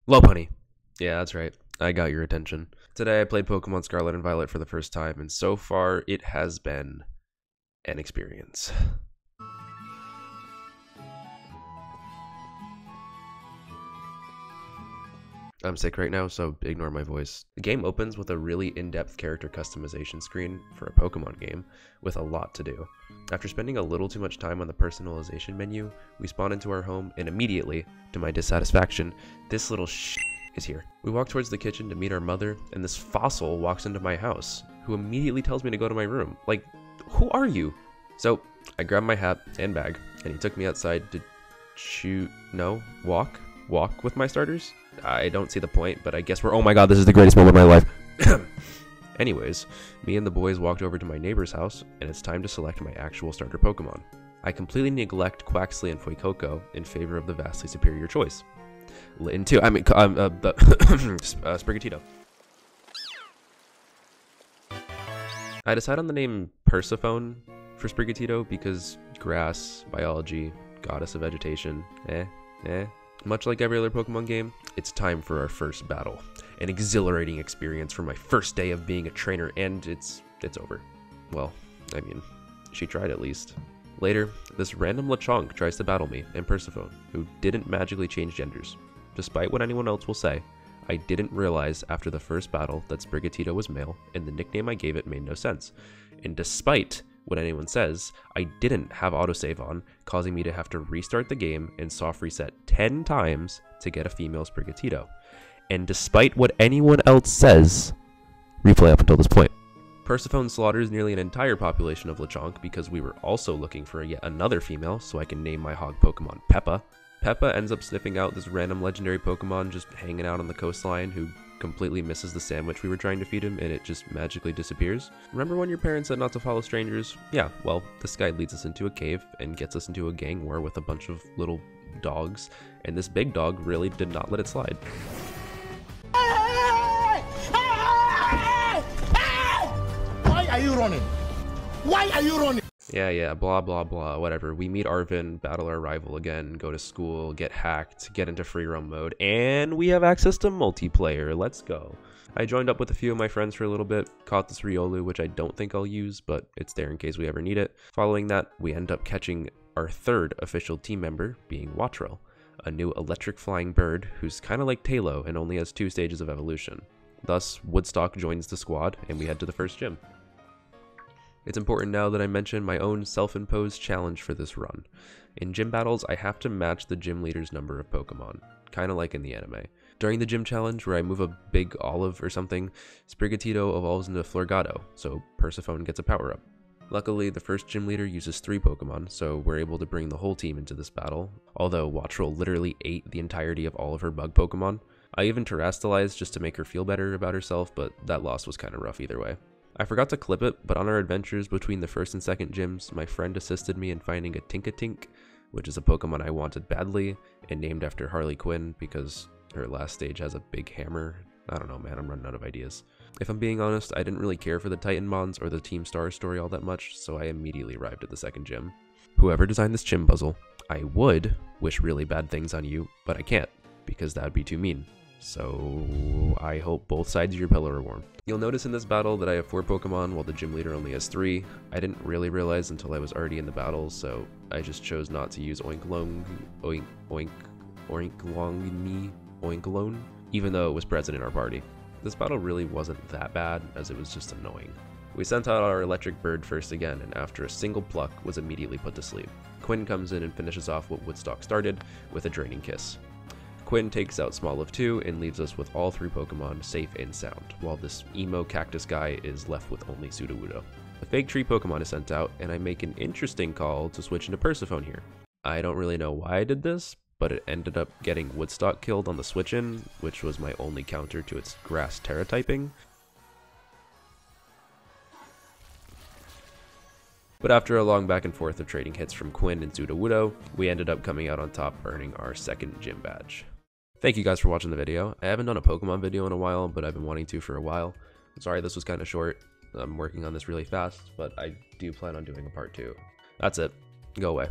Lopunny. Yeah, that's right. I got your attention. Today I played Pokemon Scarlet and Violet for the first time, and so far it has been an experience. I'm sick right now, so ignore my voice. The game opens with a really in-depth character customization screen for a Pokemon game, with a lot to do. After spending a little too much time on the personalization menu, we spawn into our home, and immediately, to my dissatisfaction, this little is here. We walk towards the kitchen to meet our mother, and this fossil walks into my house, who immediately tells me to go to my room. Like, who are you? So, I grabbed my hat and bag, and he took me outside to walk with my starters? I don't see the point, but I guess oh my god, this is the greatest moment of my life. Anyways, me and the boys walked over to my neighbor's house, and it's time to select my actual starter Pokemon. I completely neglect Quaxley and Fuecoco in favor of the vastly superior choice. Sprigatito. I decide on the name Persephone for Sprigatito because grass, biology, goddess of vegetation, Much like every other Pokemon game, it's time for our first battle. An exhilarating experience for my first day of being a trainer, and it's over. Well, I mean, she tried at least. Later, this random Lechonk tries to battle me and Persephone, who didn't magically change genders. Despite what anyone else will say, I didn't realize after the first battle that Sprigatito was male, and the nickname I gave it made no sense. And despite what anyone says, I didn't have autosave on, causing me to have to restart the game and soft reset 10 times to get a female Sprigatito. And despite what anyone else says, replay up until this point. Persephone slaughters nearly an entire population of Lechonk because we were also looking for yet another female so I can name my hog Pokemon Peppa. Peppa ends up sniffing out this random legendary Pokemon just hanging out on the coastline who completely misses the sandwich we were trying to feed him, and it just magically disappears. Remember when your parents said not to follow strangers? Yeah, well, this guy leads us into a cave and gets us into a gang war with a bunch of little dogs, and this big dog really did not let it slide. Why are you running? Why are you running? Yeah, blah, blah, blah, whatever. We meet Arvin, battle our rival again, go to school, get hacked, get into free roam mode, and we have access to multiplayer. Let's go. I joined up with a few of my friends for a little bit, caught this Riolu, which I don't think I'll use, but it's there in case we ever need it. Following that, we end up catching our third official team member, being Wattrel, a new electric flying bird who's kind of like Tailo and only has 2 stages of evolution. Thus, Woodstock joins the squad, and we head to the first gym. It's important now that I mention my own self-imposed challenge for this run. In gym battles, I have to match the gym leader's number of Pokemon, kinda like in the anime. During the gym challenge, where I move a big olive or something, Sprigatito evolves into Florgado, so Persephone gets a power-up. Luckily, the first gym leader uses 3 Pokemon, so we're able to bring the whole team into this battle, although Wattrel literally ate the entirety of all of her bug Pokemon. I even terastallized just to make her feel better about herself, but that loss was kinda rough either way. I forgot to clip it, but on our adventures between the first and second gyms, my friend assisted me in finding a Tinkatink, which is a Pokemon I wanted badly, and named after Harley Quinn because her last stage has a big hammer. I don't know, man, I'm running out of ideas. If I'm being honest, I didn't really care for the Titanmons or the Team Star story all that much, so I immediately arrived at the second gym. Whoever designed this Chimbuzzle, I would wish really bad things on you, but I can't, because that would be too mean. So I hope both sides of your pillow are warm. You'll notice in this battle that I have 4 Pokemon while the gym leader only has 3. I didn't really realize until I was already in the battle, so I just chose not to use Oinklone, even though it was present in our party. This battle really wasn't that bad, as it was just annoying. We sent out our electric bird first again, and after a single pluck was immediately put to sleep. Quinn comes in and finishes off what Woodstock started with a draining kiss. Quinn takes out Smoliv 2 and leaves us with all 3 Pokemon safe and sound, while this emo cactus guy is left with only Sudowoodo. The fake tree Pokemon is sent out, and I make an interesting call to switch into Persephone here. I don't really know why I did this, but it ended up getting Woodstock killed on the switch-in, which was my only counter to its grass Terra typing. But after a long back and forth of trading hits from Quinn and Sudowoodo, we ended up coming out on top, earning our second gym badge. Thank you guys for watching the video. I haven't done a Pokemon video in a while, but I've been wanting to for a while. I'm sorry this was kind of short. I'm working on this really fast, but I do plan on doing a part 2. That's it. Go away.